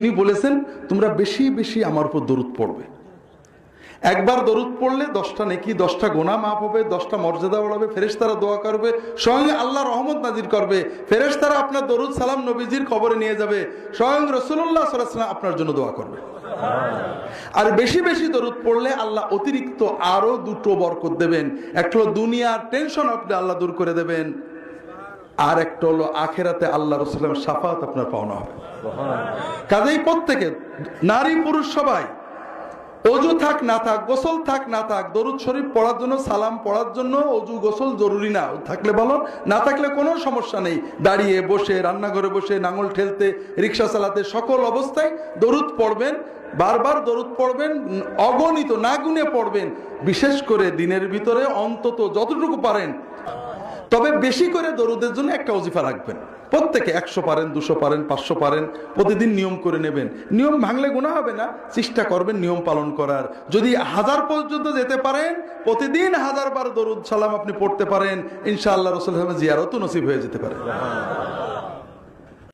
তিনি বলেছেন তোমরা বেশি বেশি আমার উপর দরুদ পড়বে। একবার দরুদ পড়লে 10টা নেকি, 10টা গুনাহ মাফ হবে, 10টা মর্যাদা বাড়াবে, ফেরেশতারা দোয়া করবে, স্বয়ং আল্লাহ রহমত নাজির করবে, ফেরেশতারা আপনার দরুদ সালাম নবীজির কবরে নিয়ে যাবে, স্বয়ং রাসূলুল্লাহ সাল্লাল্লাহু আলাইহি ওয়াসাল্লাম আপনার জন্য দোয়া করবে। আর বেশি বেশি দরুদ পড়লে আল্লাহ অতিরিক্ত আরো 2টো বরকত দেবেন। একটা হলো দুনিয়ার টেনশন আপনি আল্লাহ দূর করে দেবেন, আর একটা হলো আখেরাতে আল্লাহ রাসূলের শাফাত আপনার পাওনা হবে। কাজেই প্রত্যেকে, নারী পুরুষ সবাই, অজু থাক না থাক, গোসল থাক না থাক, দরুদ শরীফ পড়ার জন্য, সালাম পড়ার জন্য অজু গোসল জরুরি না, থাকলে ভালো, না থাকলে কোনো সমস্যা নেই। দাঁড়িয়ে বসে, রান্নাঘরে বসে, নাঙল ঠেলতে, রিক্সা চালাতে, সকল অবস্থায় দরুদ পড়বেন, বারবার দরুদ পড়বেন, অগণিত না গুনে পড়বেন। বিশেষ করে দিনের ভিতরে অন্তত যতটুকু পারেন, তবে বেশি করে দরুদের জন্য একটা ওজিফা রাখবেন। প্রত্যেকে 100 পারেন, 200 পারেন, 500 পারেন, প্রতিদিন নিয়ম করে নেবেন। নিয়ম ভাঙলে গুনাহ হবে না, চেষ্টা করবেন নিয়ম পালন করার। যদি 1000 পর্যন্ত যেতে পারেন, প্রতিদিন 1000 বার দরুদ সালাম আপনি পড়তে পারেন, ইনশাআল্লাহ রাসূলের জিয়ারতও নসিব হয়ে যেতে পারে।